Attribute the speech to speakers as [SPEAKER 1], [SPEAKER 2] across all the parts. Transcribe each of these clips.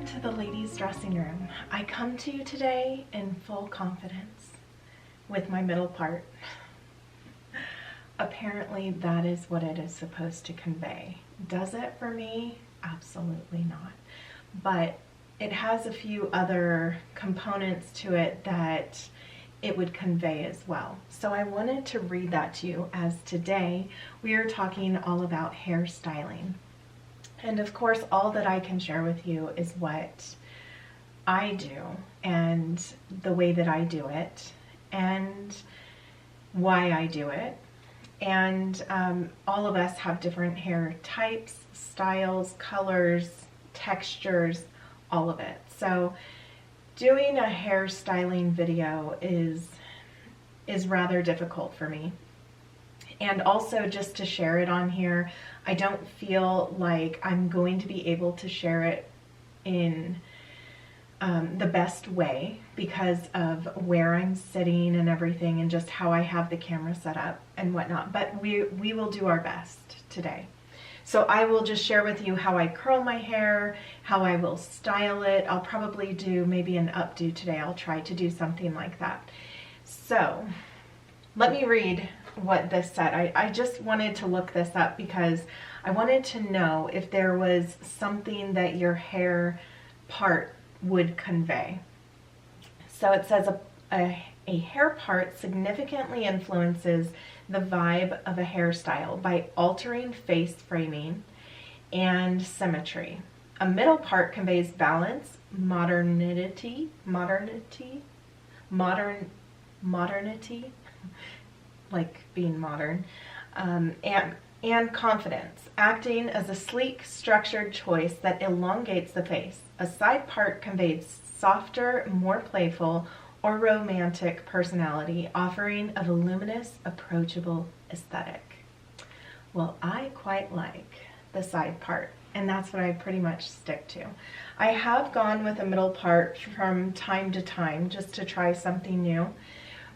[SPEAKER 1] Welcome to the ladies' dressing room. I come to you today in full confidence with my middle part. Apparently that is what it is supposed to convey. Does it for me? Absolutely not. But it has a few other components to it that it would convey as well. So I wanted to read that to you, as today we are talking all about hairstyling. And of course, all that I can share with you is what I do and the way that I do it and why I do it. And all of us have different hair types, styles, colors, textures, all of it. So doing a hairstyling video is rather difficult for me. And also, just to share it on here, I don't feel like I'm going to be able to share it in the best way because of where I'm sitting and everything, and just how I have the camera set up and whatnot. But we will do our best today. So I will just share with you how I curl my hair, how I will style it. I'll probably do maybe an updo today. I'll try to do something like that. So let me read what this said. I just wanted to look this up because I wanted to know if there was something that your hair part would convey. So it says a hair part significantly influences the vibe of a hairstyle by altering face framing and symmetry. A middle part conveys balance, modernity, like being modern, and confidence, acting as a sleek, structured choice that elongates the face. A side part conveys softer, more playful, or romantic personality, offering a voluminous, approachable aesthetic. Well, I quite like the side part, and that's what I pretty much stick to. I have gone with a middle part from time to time just to try something new.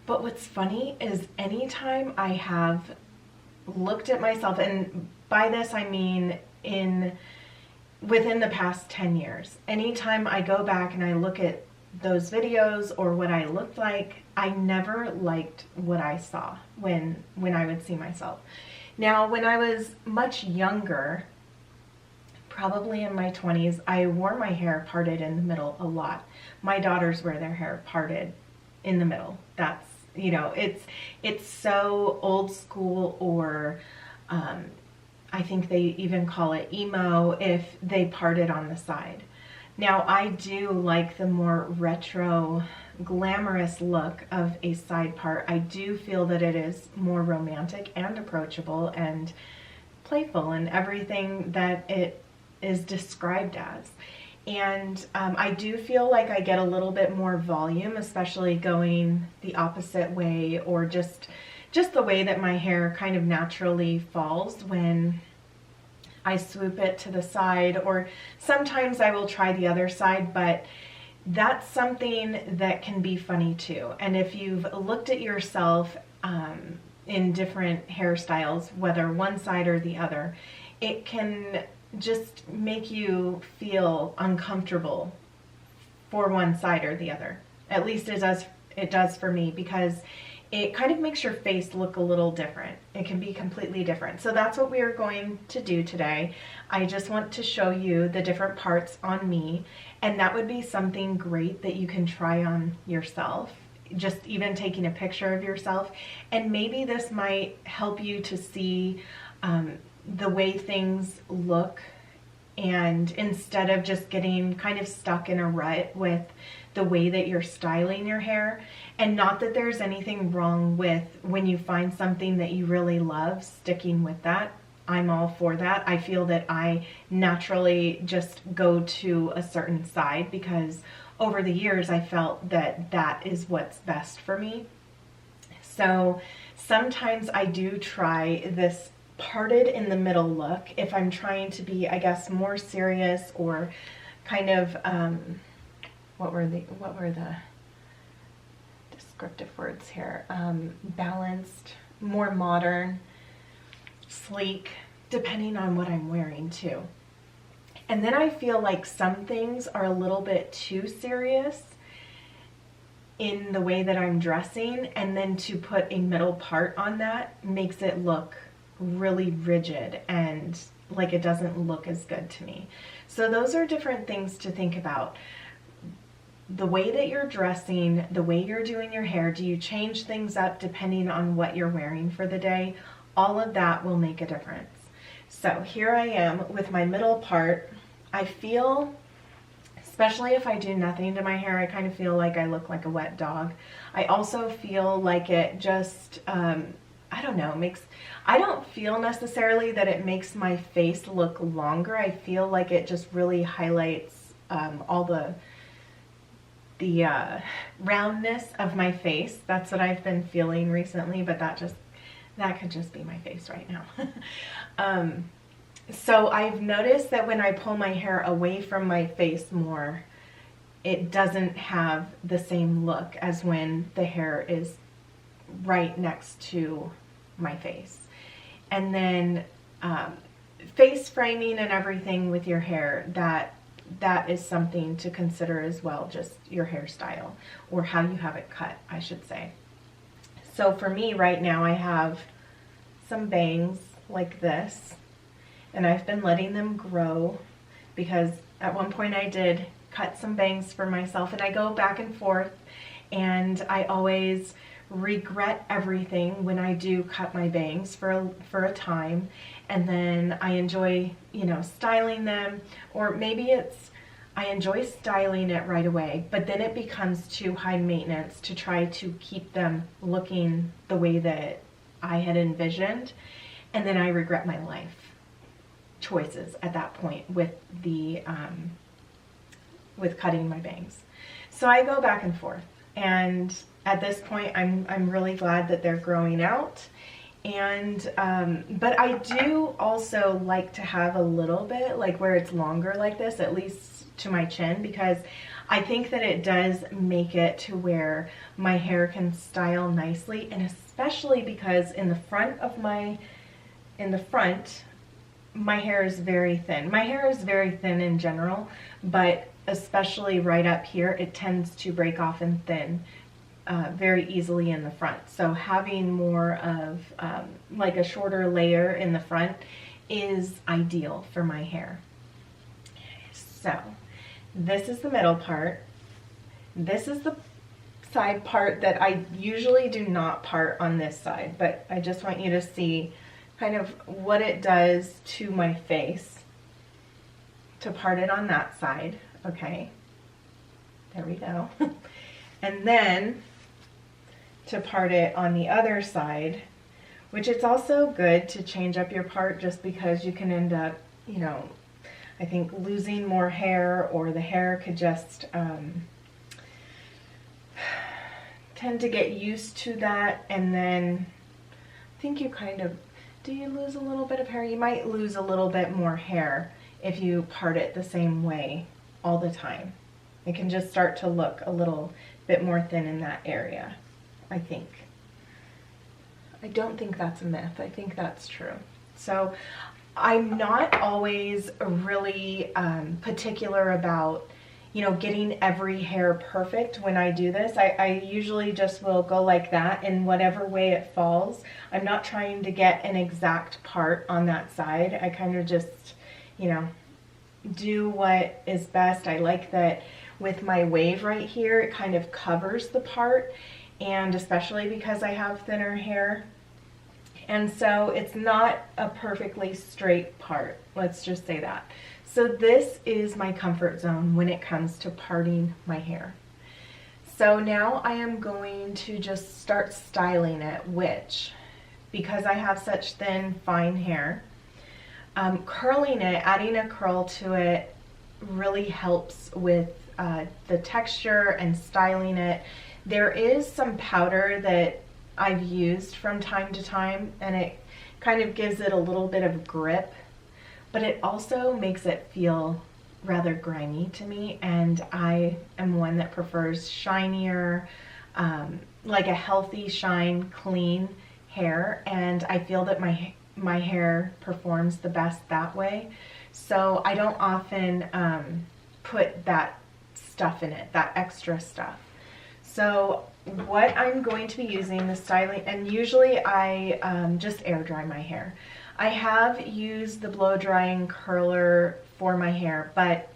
[SPEAKER 1] But what's funny is anytime I have looked at myself, and by this I mean within the past 10 years, anytime I go back and I look at those videos or what I looked like, I never liked what I saw when I would see myself. Now, when I was much younger, probably in my 20s, I wore my hair parted in the middle a lot. My daughters wear their hair parted in the middle. That's, you know, it's so old school, or I think they even call it emo if they part it on the side. Now, I do like the more retro, glamorous look of a side part. I do feel that it is more romantic and approachable and playful and everything that it is described as. And I do feel like I get a little bit more volume, especially going the opposite way, or just the way that my hair kind of naturally falls when I swoop it to the side, or sometimes I will try the other side, but that's something that can be funny too. And if you've looked at yourself in different hairstyles, whether one side or the other, it can just make you feel uncomfortable for one side or the other. At least it does for me, because it kind of makes your face look a little different. It can be completely different. So that's what we are going to do today. I just want to show you the different parts on me, and that would be something great that you can try on yourself. Just even taking a picture of yourself, and maybe this might help you to see the way things look, and instead of just getting kind of stuck in a rut with the way that you're styling your hair. And not that there's anything wrong with when you find something that you really love, sticking with that. I'm all for that. I feel that I naturally just go to a certain side because over the years I felt that that is what's best for me. So sometimes I do try this parted in the middle look if I'm trying to be, I guess, more serious, or kind of what were the descriptive words here? Balanced, more modern, sleek, depending on what I'm wearing too. And then I feel like some things are a little bit too serious in the way that I'm dressing, and then to put a middle part on that makes it look really rigid and like it doesn't look as good to me. So those are different things to think about. The way that you're dressing, the way you're doing your hair, do you change things up depending on what you're wearing for the day? All of that will make a difference. So here I am with my middle part. I feel, especially if I do nothing to my hair, I kind of feel like I look like a wet dog. I also feel like it just, I don't know, I don't feel necessarily that it makes my face look longer. I feel like it just really highlights all the roundness of my face. That's what I've been feeling recently, but that could just be my face right now. So I've noticed that when I pull my hair away from my face more, it doesn't have the same look as when the hair is right next to my face. And then face framing and everything with your hair, that is something to consider as well, just your hairstyle, or how you have it cut, I should say. So for me right now, I have some bangs like this, and I've been letting them grow because at one point I did cut some bangs for myself, and I go back and forth, and I always regret everything when I do cut my bangs for a time, and then I enjoy, styling them, or maybe I enjoy styling it right away, but then it becomes too high maintenance to try to keep them looking the way that I had envisioned, and then I regret my life choices at that point with cutting my bangs. So I go back and forth, and at this point I'm really glad that they're growing out. And but I do also like to have a little bit like where it's longer like this, at least to my chin, because I think that it does make it to where my hair can style nicely, and especially because in the front my hair is very thin. My hair is very thin in general, but especially right up here, it tends to break off and thin very easily in the front. So having more of like a shorter layer in the front is ideal for my hair. So this is the middle part. This is the side part that I usually do not part on this side, but I just want you to see kind of what it does to my face to part it on that side. Okay, there we go. And then to part it on the other side, which it's also good to change up your part, just because you can end up, I think losing more hair, or the hair could just tend to get used to that, and then I think do you lose a little bit of hair? You might lose a little bit more hair if you part it the same way all the time. It can just start to look a little bit more thin in that area, I think. I don't think that's a myth. I think that's true. So I'm not always really particular about, getting every hair perfect when I do this. I usually just will go like that in whatever way it falls. I'm not trying to get an exact part on that side. I kind of just, do what is best. I like that with my wave right here, it kind of covers the part, and especially because I have thinner hair. And so it's not a perfectly straight part. Let's just say that. So this is my comfort zone when it comes to parting my hair. So now I am going to just start styling it, which, because I have such thin, fine hair, curling it, adding a curl to it really helps with the texture and styling it. There is some powder that I've used from time to time, and it kind of gives it a little bit of grip, but it also makes it feel rather grimy to me, and I am one that prefers shinier, like a healthy shine, clean hair, and I feel that my hair performs the best that way. So I don't often put that stuff in it, that extra stuff. So what I'm going to be using, the styling, and usually I just air dry my hair. I have used the blow drying curler for my hair, but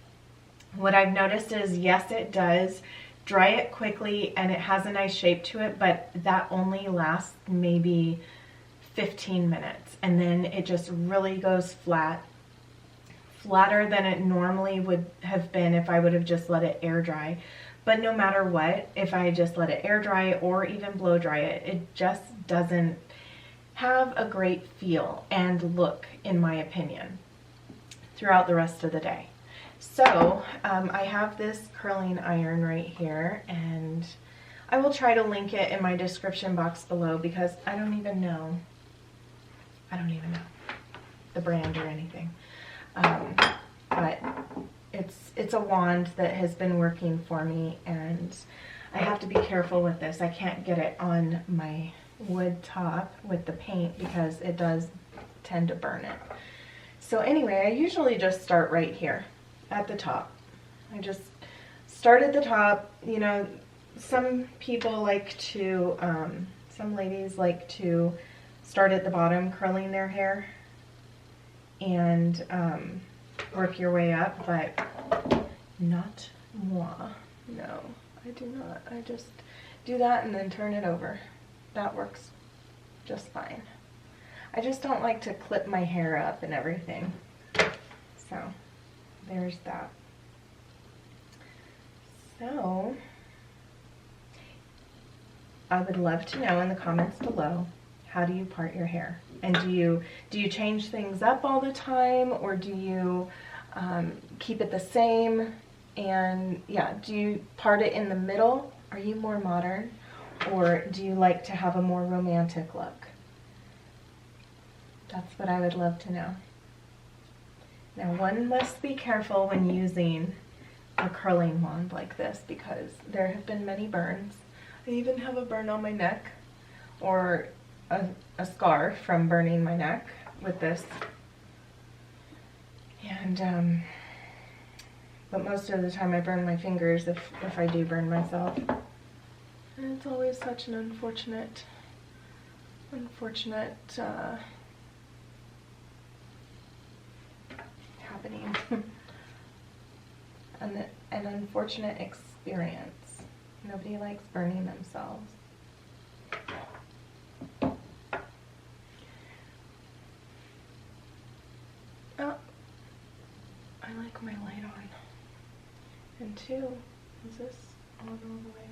[SPEAKER 1] what I've noticed is, yes, it does dry it quickly and it has a nice shape to it, but that only lasts maybe 15 minutes, and then it just really goes flat, flatter than it normally would have been if I would have just let it air dry. But no matter what, if I just let it air dry or even blow dry it, it just doesn't have a great feel and look, in my opinion, throughout the rest of the day. So I have this curling iron right here, and I will try to link it in my description box below, because I don't even know the brand or anything. But it's a wand that has been working for me, and I have to be careful with this. I can't get it on my wood top with the paint because it does tend to burn it. So anyway, I usually just start right here at the top. I just start at the top. You know, some people like to, some ladies like to start at the bottom curling their hair and work your way up, but not moi. No, I do not. I just do that and then turn it over. That works just fine. I just don't like to clip my hair up and everything. So there's that. So I would love to know in the comments below, how do you part your hair? And do you change things up all the time, or do you keep it the same? And yeah, do you part it in the middle? Are you more modern, or do you like to have a more romantic look? That's what I would love to know. Now, one must be careful when using a curling wand like this, because there have been many burns. I even have a burn on my neck, or a scar from burning my neck with this. And but most of the time I burn my fingers if I do burn myself. And it's always such an unfortunate happening. An unfortunate experience. Nobody likes burning themselves. Oh, I like my light on. And two, is this on all the way?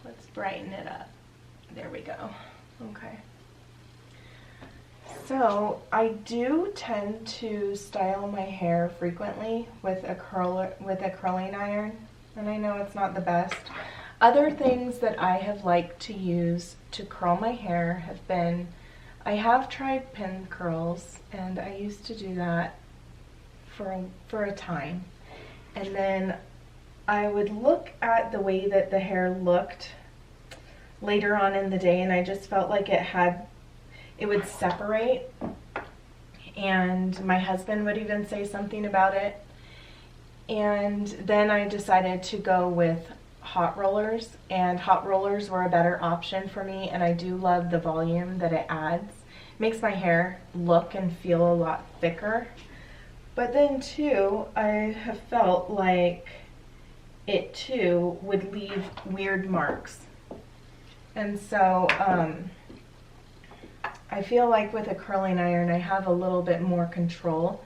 [SPEAKER 1] Let's brighten it up. There we go. Okay. So I do tend to style my hair frequently with a curling iron, and I know it's not the best. Other things that I have liked to use to curl my hair have been, I have tried pin curls, and I used to do that for a time. And then I would look at the way that the hair looked later on in the day, and I just felt like it would separate, and my husband would even say something about it. And then I decided to go with hot rollers, and hot rollers were a better option for me, and I do love the volume that it adds. It makes my hair look and feel a lot thicker. But then too, I have felt like it too would leave weird marks. And so I feel like with a curling iron I have a little bit more control,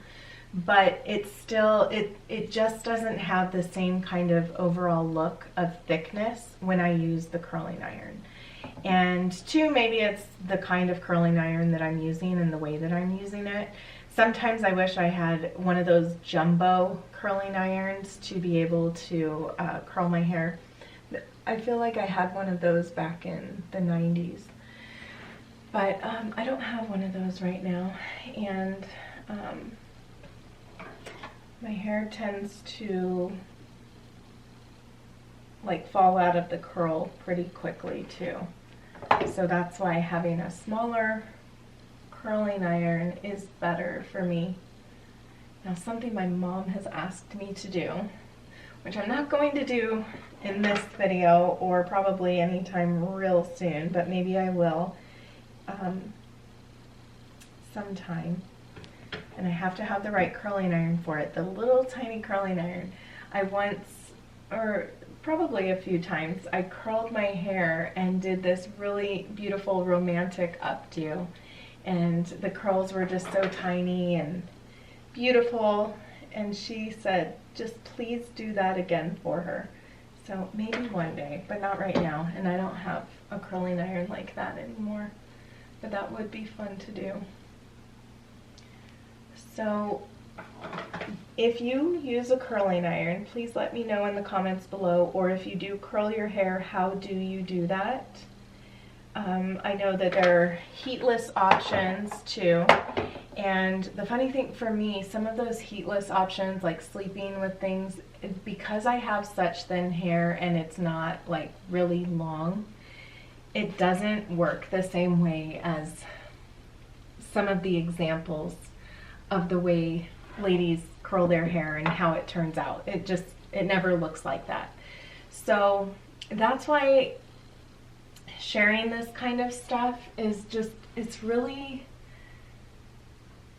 [SPEAKER 1] but it's still, it just doesn't have the same kind of overall look of thickness when I use the curling iron. And two, maybe it's the kind of curling iron that I'm using and the way that I'm using it. Sometimes I wish I had one of those jumbo curling irons to be able to curl my hair. I feel like I had one of those back in the 90s. But I don't have one of those right now, and my hair tends to like fall out of the curl pretty quickly too. So that's why having a smaller curling iron is better for me. Now, something my mom has asked me to do, which I'm not going to do in this video or probably anytime real soon, but maybe I will sometime. And I have to have the right curling iron for it. The little tiny curling iron. I once, or probably a few times, I curled my hair and did this really beautiful romantic updo. And the curls were just so tiny and beautiful. And she said, just please do that again for her. So maybe one day, but not right now. And I don't have a curling iron like that anymore. But that would be fun to do. So if you use a curling iron, please let me know in the comments below, or if you do curl your hair, how do you do that? I know that there are heatless options too, and the funny thing for me, some of those heatless options, like sleeping with things, because I have such thin hair and it's not like really long, it doesn't work the same way as some of the examples of the way ladies curl their hair and how it turns out. It never looks like that. So that's why sharing this kind of stuff is just, it's really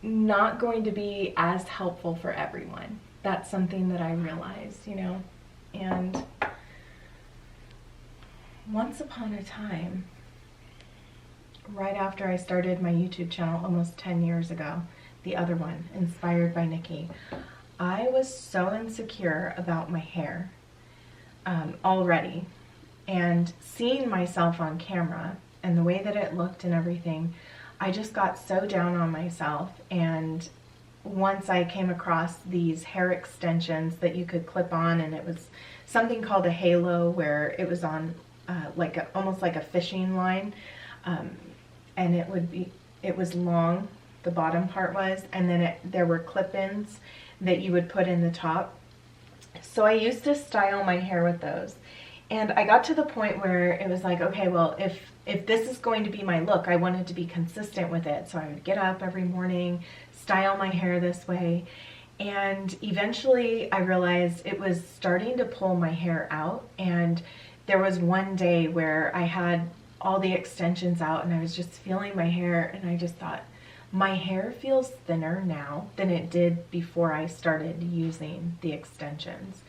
[SPEAKER 1] not going to be as helpful for everyone. That's something that I realized, you know. And once upon a time, right after I started my YouTube channel almost 10 years ago, the other one, Inspired by Nikki, I was so insecure about my hair already, and seeing myself on camera and the way that it looked and everything, I just got so down on myself. And once I came across these hair extensions that you could clip on, and it was something called a halo, where it was on almost like a fishing line, and it was long, the bottom part was, and then there were clip-ins that you would put in the top. So I used to style my hair with those, and I got to the point where it was like, okay, well, if this is going to be my look, I wanted to be consistent with it. So I would get up every morning, style my hair this way, and eventually I realized it was starting to pull my hair out. And there was one day where I had all the extensions out and I was just feeling my hair, and I just thought, my hair feels thinner now than it did before I started using the extensions.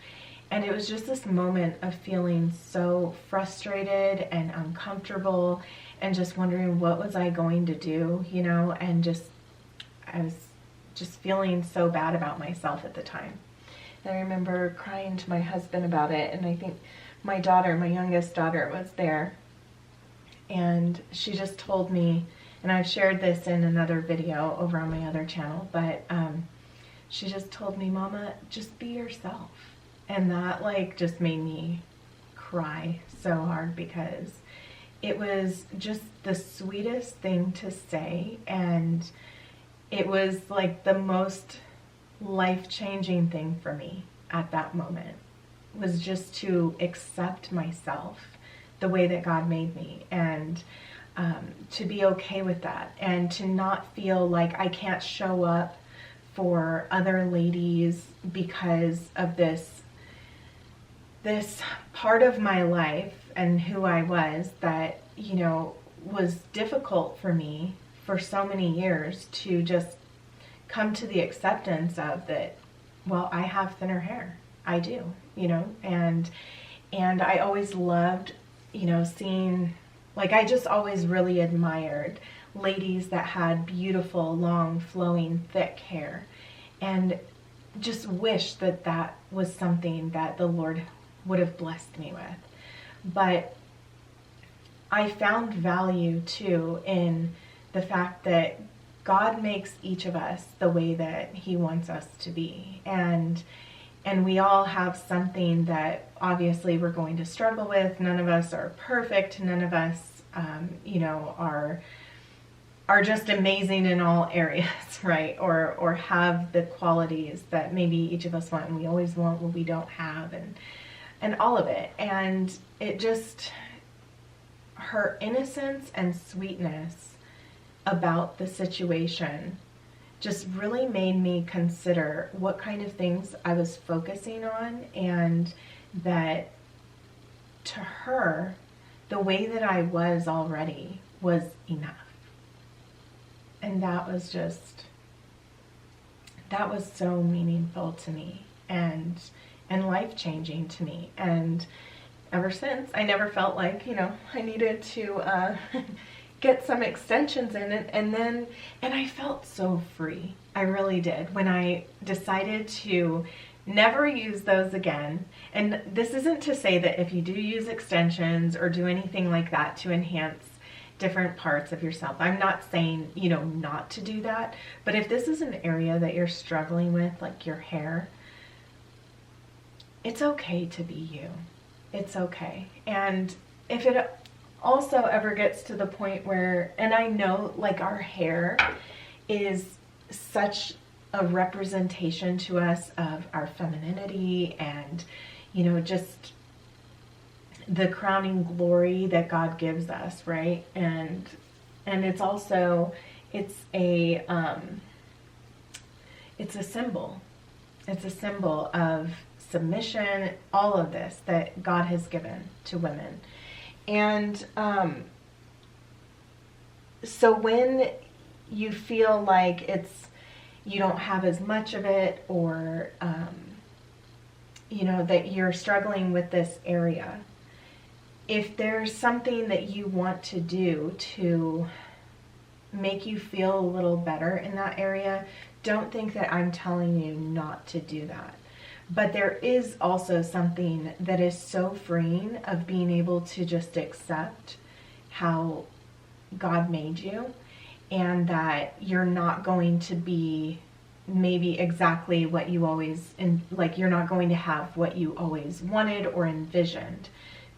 [SPEAKER 1] And it was just this moment of feeling so frustrated and uncomfortable and just wondering what was I going to do, you know, and I was just feeling so bad about myself at the time. And I remember crying to my husband about it, and I think my daughter, my youngest daughter, was there, and she just told me, and I've shared this in another video over on my other channel, but she just told me, Mama, just be yourself. And that like just made me cry so hard, because it was just the sweetest thing to say, and it was like the most life-changing thing for me at that moment, was just to accept myself the way that God made me, and to be okay with that, and to not feel like I can't show up for other ladies because of this part of my life and who I was that, you know, was difficult for me for so many years to just come to the acceptance of that, well, I have thinner hair. I do, you know, and I always loved, you know, seeing, like, I just always really admired ladies that had beautiful, long, flowing, thick hair, and just wished that that was something that the Lord would have blessed me with. But I found value too in the fact that God makes each of us the way that He wants us to be, and we all have something that obviously we're going to struggle with. None of us are perfect. None of us, you know, are just amazing in all areas, right? Or have the qualities that maybe each of us want, and we always want what we don't have, and all of it. And it just, her innocence and sweetness about the situation just really made me consider what kind of things I was focusing on, and that to her, the way that I was already was enough. And that was so meaningful to me and life-changing to me. And ever since, I never felt like, I needed to get some extensions in it. And I felt so free. I really did. When I decided to never use those again. And this isn't to say that if you do use extensions or do anything like that to enhance different parts of yourself, I'm not saying, not to do that. But if this is an area that you're struggling with, like your hair, it's okay to be you. It's okay. And if it also ever gets to the point where, and I know like our hair is such a representation to us of our femininity and, just the crowning glory that God gives us, right? And it's also, it's a symbol. It's a symbol of submission, all of this that God has given to women. And so when you feel like you don't have as much of it, or that you're struggling with this area, if there's something that you want to do to make you feel a little better in that area, don't think that I'm telling you not to do that. But there is also something that is so freeing of being able to just accept how God made you, and that you're not going to be maybe exactly what you always, you're not going to have what you always wanted or envisioned,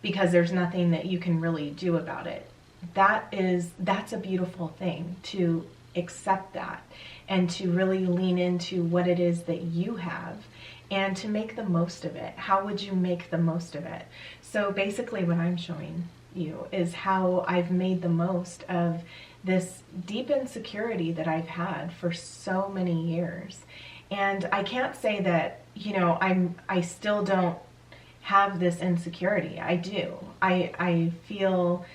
[SPEAKER 1] because there's nothing that you can really do about it. That's a beautiful thing, to accept that and to really lean into what it is that you have and to make the most of it. How would you make the most of it? So basically what I'm showing you is how I've made the most of this deep insecurity that I've had for so many years. And I can't say that, I still don't have this insecurity. I do. I feel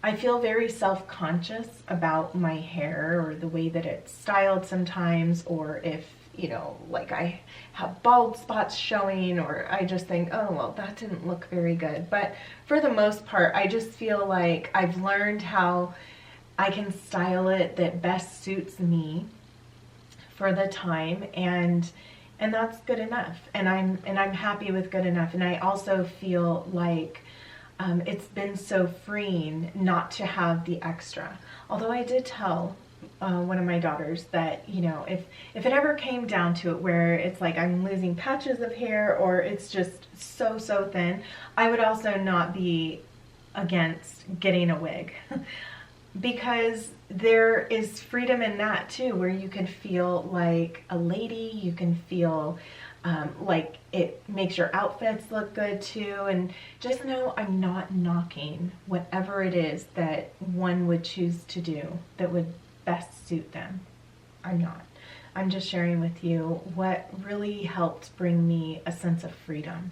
[SPEAKER 1] very self-conscious about my hair or the way that it's styled sometimes, or if, I have bald spots showing, or I just think, oh, well, that didn't look very good. But for the most part, I just feel like I've learned how I can style it that best suits me for the time, and that's good enough. And I'm happy with good enough. And I also feel like it's been so freeing not to have the extra. Although I did tell one of my daughters that, if it ever came down to it where it's like I'm losing patches of hair or it's just so thin, I would also not be against getting a wig. Because there is freedom in that too, where you can feel like a lady, you can feel like it makes your outfits look good too. And just know I'm not knocking whatever it is that one would choose to do that would best suit them. I'm not. I'm just sharing with you what really helped bring me a sense of freedom,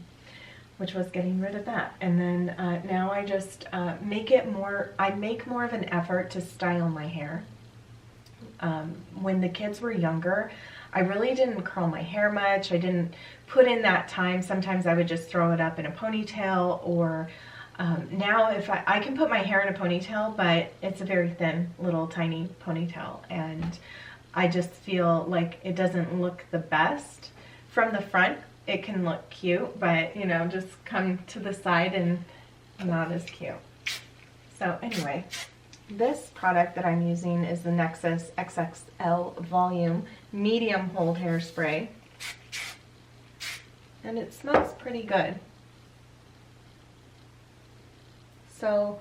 [SPEAKER 1] which was getting rid of that. And then now I just make more of an effort to style my hair. When the kids were younger, I really didn't curl my hair much. I didn't put in that time. Sometimes I would just throw it up in a ponytail, or now if I can put my hair in a ponytail, but it's a very thin little tiny ponytail, and I just feel like it doesn't look the best from the front. It can look cute, but just come to the side and not as cute. So anyway, this product that I'm using is the Nexus XXL Volume Medium Hold Hairspray, and it smells pretty good. So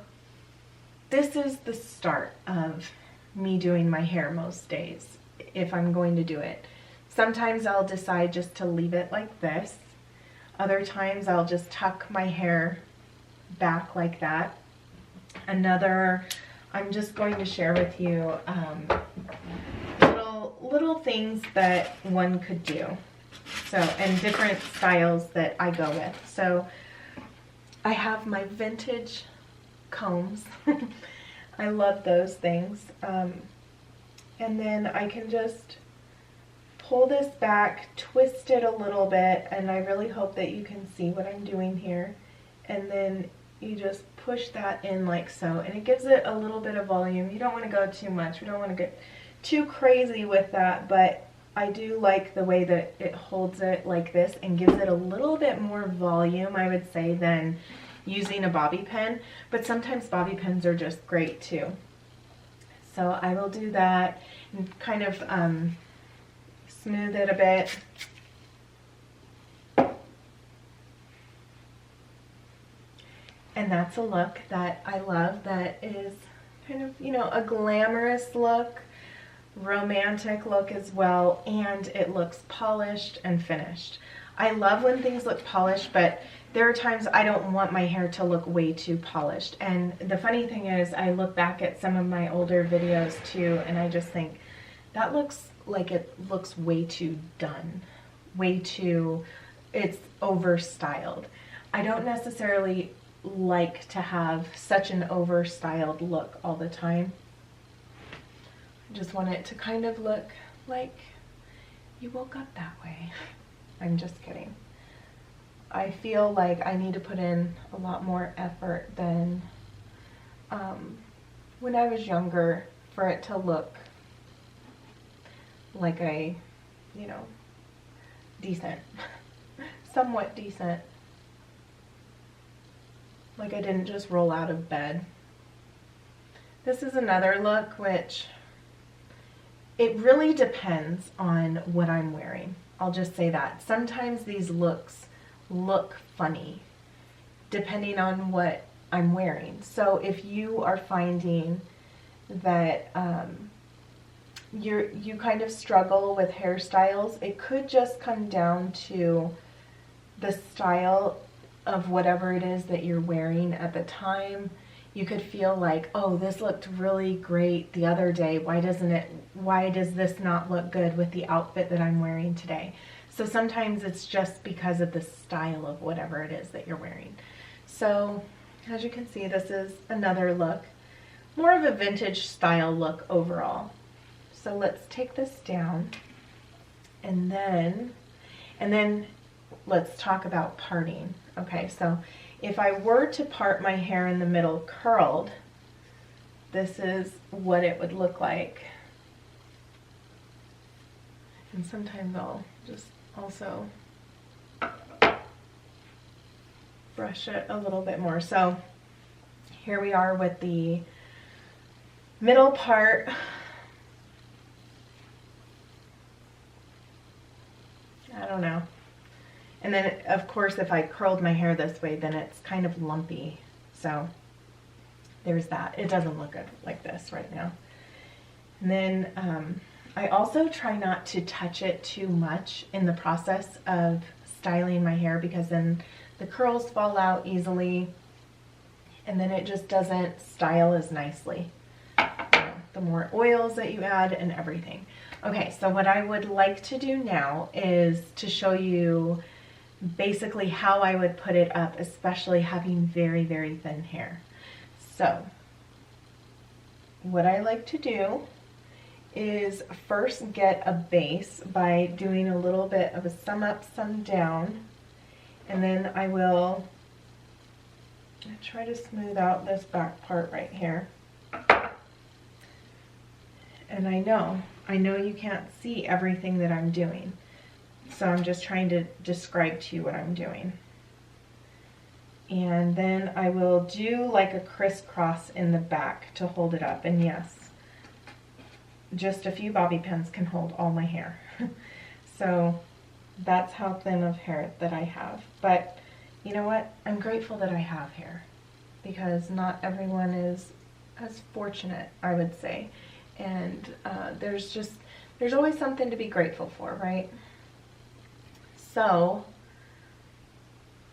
[SPEAKER 1] this is the start of me doing my hair most days, if I'm going to do it. Sometimes I'll decide just to leave it like this. Other times I'll just tuck my hair back like that. Another I'm just going to share with you little things that one could do. So, and different styles that I go with. So I have my vintage combs. I love those things. And then I can just pull this back, twist it a little bit, and I really hope that you can see what I'm doing here. And then you just push that in like so, and it gives it a little bit of volume. You don't want to go too much. We don't want to get too crazy with that, but I do like the way that it holds it like this and gives it a little bit more volume, I would say, than using a bobby pin. But sometimes bobby pins are just great too. So I will do that and kind of smooth it a bit. And that's a look that I love, that is kind of, you know, a glamorous look, romantic look as well, and it looks polished and finished. I love when things look polished, but there are times I don't want my hair to look way too polished. And the funny thing is, I look back at some of my older videos too, and I just think, that looks like it looks way too done, way too, it's overstyled. I don't necessarily like to have such an overstyled look all the time. I just want it to kind of look like you woke up that way. I'm just kidding. I feel like I need to put in a lot more effort than when I was younger for it to look like you know, decent, somewhat decent. Like I didn't just roll out of bed. This is another look which, it really depends on what I'm wearing. I'll just say that. Sometimes these looks look funny depending on what I'm wearing. So if you are finding that you kind of struggle with hairstyles, it could just come down to the style of whatever it is that you're wearing at the time. You could feel like, oh, this looked really great the other day. Why does this not look good with the outfit that I'm wearing today? So sometimes it's just because of the style of whatever it is that you're wearing. So as you can see, this is another look, more of a vintage style look overall. So let's take this down, and then let's talk about parting. Okay, so if I were to part my hair in the middle curled, this is what it would look like. And sometimes I'll just also brush it a little bit more. So here we are with the middle part. I don't know. And then, of course, if I curled my hair this way, then it's kind of lumpy. So there's that. It doesn't look good like this right now. And then I also try not to touch it too much in the process of styling my hair, because then the curls fall out easily and then it just doesn't style as nicely. The more oils that you add and everything. Okay, so what I would like to do now is to show you basically how I would put it up, especially having very, very thin hair. So what I like to do is first get a base by doing a little bit of a some up, some down, and then I will try to smooth out this back part right here. And I know you can't see everything that I'm doing, so I'm just trying to describe to you what I'm doing. And then I will do like a crisscross in the back to hold it up. And yes, just a few bobby pins can hold all my hair. So that's how thin of hair that I have. But you know what? I'm grateful that I have hair, because not everyone is as fortunate, I would say. And there's always something to be grateful for, right? So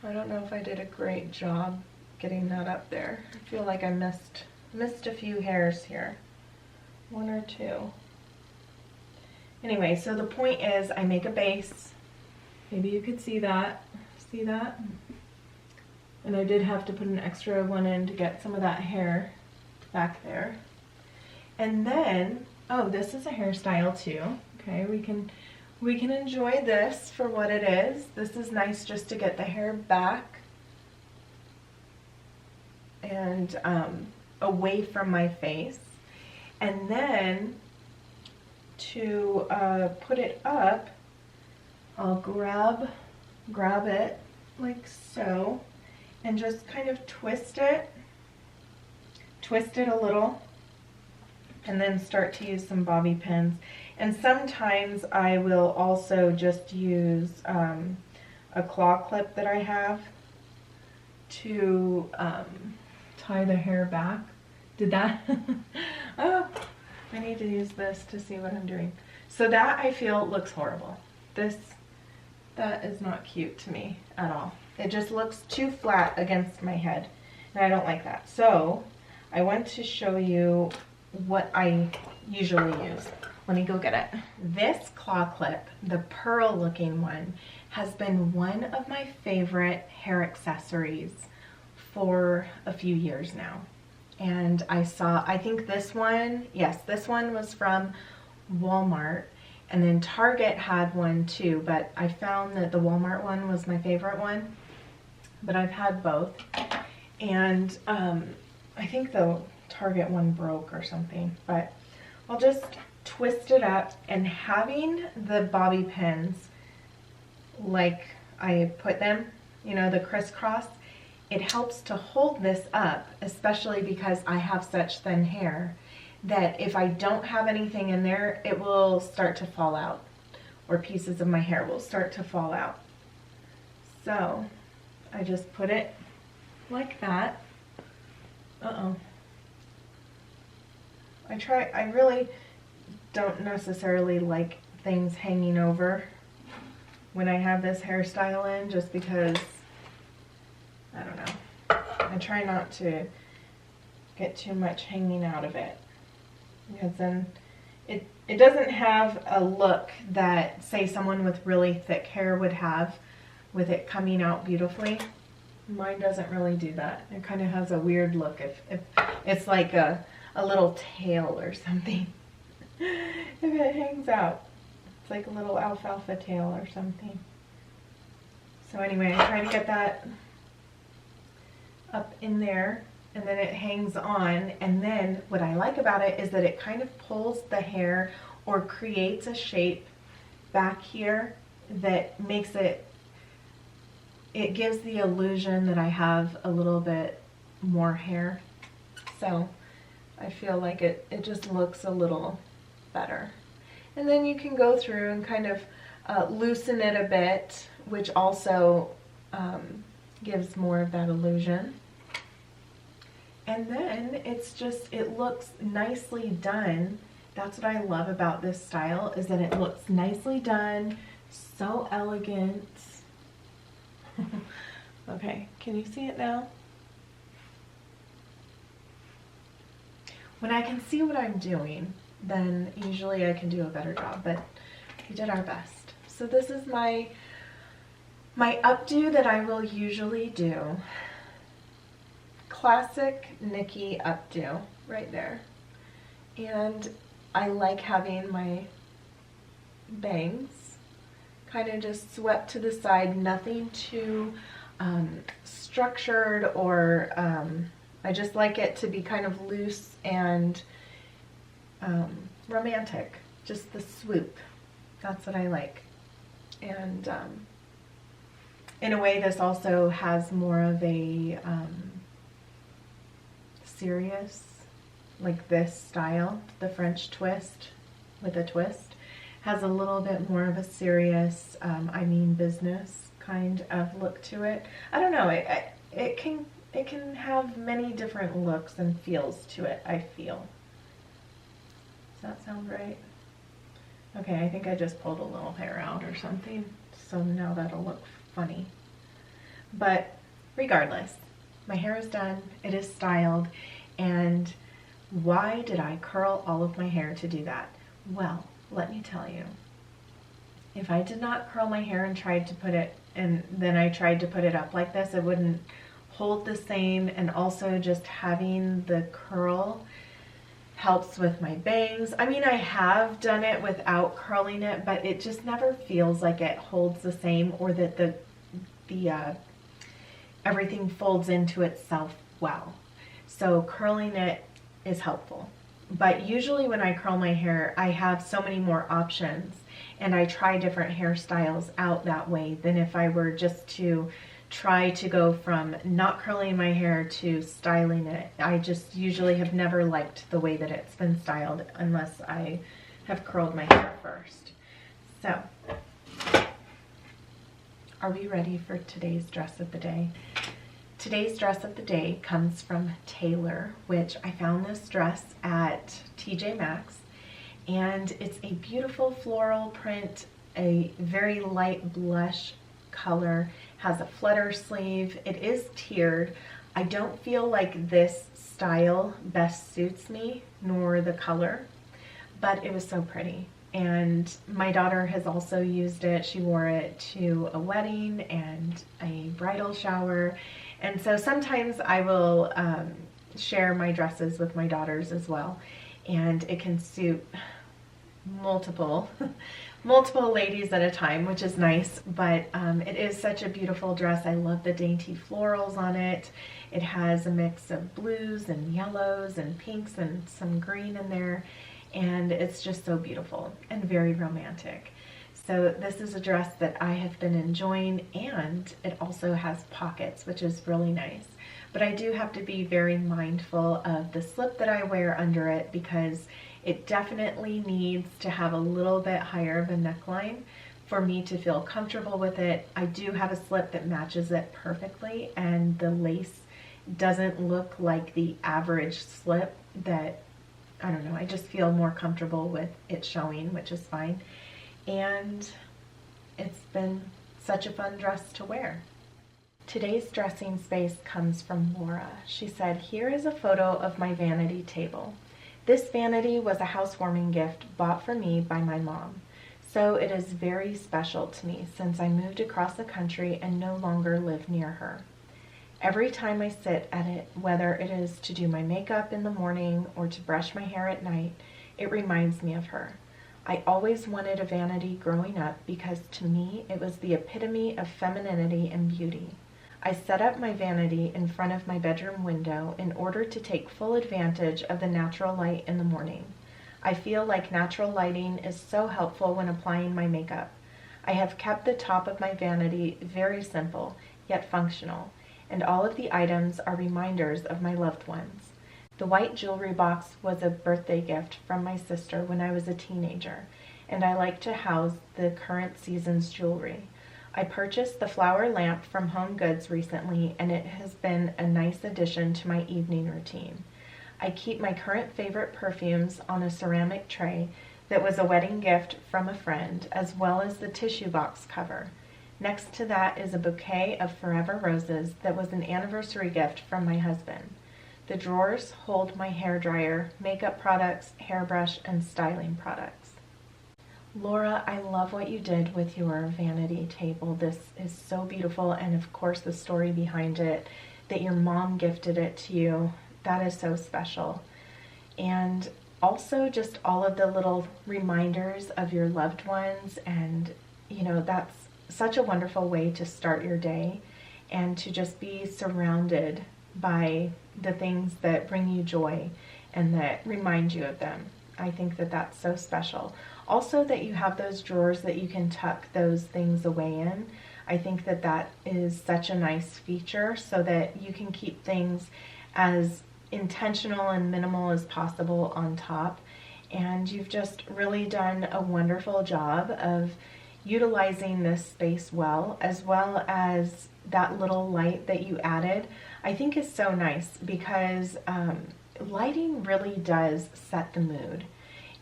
[SPEAKER 1] I don't know if I did a great job getting that up there. I feel like I missed missed a few hairs here. One or two. Anyway, so the point is I make a base. Maybe you could see that. See that? And I did have to put an extra one in to get some of that hair back there. And then, oh, this is a hairstyle too. Okay, we can enjoy this for what it is. This is nice just to get the hair back and away from my face. And then to put it up, I'll grab it like so and just kind of twist it a little, and then start to use some bobby pins. And sometimes I will also just use a claw clip that I have to tie the hair back. Did that? Oh, I need to use this to see what I'm doing. So that I feel looks horrible. That is not cute to me at all. It just looks too flat against my head, and I don't like that. So I want to show you what I usually use. Let me go get it. This claw clip, the pearl looking one, has been one of my favorite hair accessories for a few years now. And I think this one, yes, this one was from Walmart, and then Target had one too, but I found that the Walmart one was my favorite one, but I've had both. And I think the Target one broke or something, but I'll just twist it up, and having the bobby pins like I put them, you know, the crisscross, it helps to hold this up, especially because I have such thin hair that if I don't have anything in there, it will start to fall out, or pieces of my hair will start to fall out. So I just put it like that. I really don't necessarily like things hanging over when I have this hairstyle in, just because, I don't know, I try not to get too much hanging out of it, because then it doesn't have a look that, say, someone with really thick hair would have, with it coming out beautifully. Mine doesn't really do that. It kind of has a weird look if it's like a little tail or something. If it hangs out, it's like a little alfalfa tail or something. So anyway, I try to get that up in there, and then it hangs on. And then what I like about it is that it kind of pulls the hair, or creates a shape back here that makes it gives the illusion that I have a little bit more hair. So I feel like it just looks a little better. And then you can go through and kind of loosen it a bit, which also gives more of that illusion. And then it looks nicely done. That's what I love about this style, is that it looks nicely done, so elegant. Okay, can you see it now? When I can see what I'm doing, then usually I can do a better job, but we did our best. So this is my updo that I will usually do. Classic Nikki updo right there. And I like having my bangs kind of just swept to the side, nothing too structured, or I just like it to be kind of loose and romantic, just the swoop. That's what I like. And in a way, this also has more of a serious, like this style, the French twist with a twist, has a little bit more of a serious, I mean business kind of look to it. I don't know, it can have many different looks and feels to it, I feel. Does that sound right? Okay, I think I just pulled a little hair out or something, so now that'll look funny. But regardless, my hair is done, it is styled, and Why did I curl all of my hair to do that? Well, let me tell you. If I did not curl my hair and tried to put it, and then I tried to put it up like this, it wouldn't hold the same. And also just having the curl helps with my bangs. I mean, I have done it without curling it, but it just never feels like it holds the same, or that the everything folds into itself well. So curling it is helpful. But usually when I curl my hair, I have so many more options, and I try different hairstyles out that way than if I were just to try to go from not curling my hair to styling it. I just usually have never liked the way that it's been styled unless I have curled my hair first. So, are we ready for today's dress of the day? Today's dress of the day comes from Taylor, which I found this dress at TJ Maxx, and it's a beautiful floral print, a very light blush color, has a flutter sleeve. It is tiered. I don't feel like this style best suits me, nor the color, but it was so pretty. And my daughter has also used it. She wore it to a wedding and a bridal shower. And so sometimes I will share my dresses with my daughters as well. And it can suit multiple ladies at a time, which is nice. But it is such a beautiful dress. I love the dainty florals on it. It has a mix of blues and yellows and pinks and some green in there. And it's just so beautiful and very romantic. So this is a dress that I have been enjoying, and it also has pockets, which is really nice. But I do have to be very mindful of the slip that I wear under it, because it definitely needs to have a little bit higher of a neckline for me to feel comfortable with it. I do have a slip that matches it perfectly, and the lace doesn't look like the average slip that, I don't know, I just feel more comfortable with it showing, which is fine. And it's been such a fun dress to wear. Today's dressing space comes from Laura. She said, "Here is a photo of my vanity table. This vanity was a housewarming gift bought for me by my mom. So it is very special to me since I moved across the country and no longer live near her. Every time I sit at it, whether it is to do my makeup in the morning or to brush my hair at night, it reminds me of her. I always wanted a vanity growing up because to me it was the epitome of femininity and beauty. I set up my vanity in front of my bedroom window in order to take full advantage of the natural light in the morning. I feel like natural lighting is so helpful when applying my makeup. I have kept the top of my vanity very simple, yet functional, and all of the items are reminders of my loved ones. The white jewelry box was a birthday gift from my sister when I was a teenager, and I like to house the current season's jewelry. I purchased the flower lamp from Home Goods recently, and it has been a nice addition to my evening routine. I keep my current favorite perfumes on a ceramic tray that was a wedding gift from a friend, as well as the tissue box cover. Next to that is a bouquet of forever roses that was an anniversary gift from my husband. The drawers hold my hairdryer, makeup products, hairbrush, and styling products." Laura, I love what you did with your vanity table. This is so beautiful, and of course the story behind it, that your mom gifted it to you. That is so special. And also just all of the little reminders of your loved ones, and that's such a wonderful way to start your day, and to just be surrounded by the things that bring you joy and that remind you of them. I think that that's so special. Also, that you have those drawers that you can tuck those things away in. I think that that is such a nice feature, so that you can keep things as intentional and minimal as possible on top. And you've just really done a wonderful job of utilizing this space well as that little light that you added. I think is so nice, because lighting really does set the mood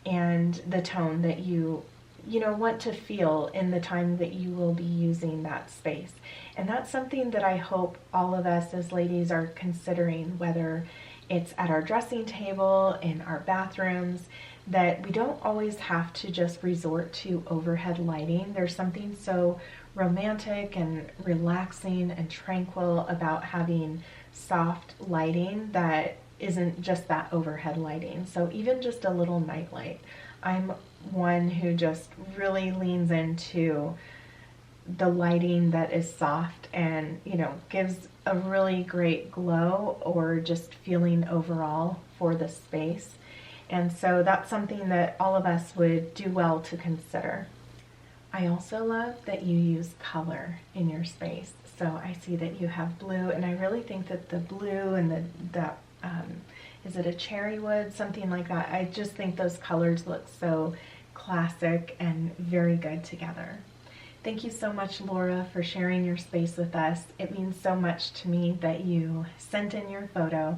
[SPEAKER 1] and the tone that you want to feel in the time that you will be using that space. And that's something that I hope all of us as ladies are considering, whether it's at our dressing table, in our bathrooms, that we don't always have to just resort to overhead lighting. There's something so romantic and relaxing and tranquil about having soft lighting that isn't just that overhead lighting. So even just a little night light. I'm one who just really leans into the lighting that is soft and, you know, gives a really great glow or just feeling overall for the space. And so that's something that all of us would do well to consider. I also love that you use color in your space. So I see that you have blue, and I really think that the blue and the is it a cherry wood, something like that. I just think those colors look so classic and very good together. Thank you so much, Laura, for sharing your space with us. It means so much to me that you sent in your photo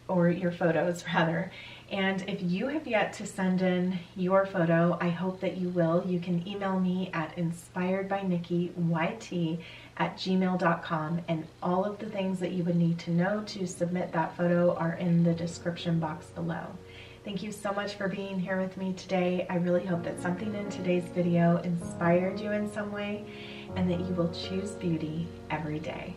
[SPEAKER 1] or your photos rather. And if you have yet to send in your photo, I hope that you will. You can email me at inspiredbynikkiyt@gmail.com, and all of the things that you would need to know to submit that photo are in the description box below. Thank you so much for being here with me today. I really hope that something in today's video inspired you in some way and that you will choose beauty every day.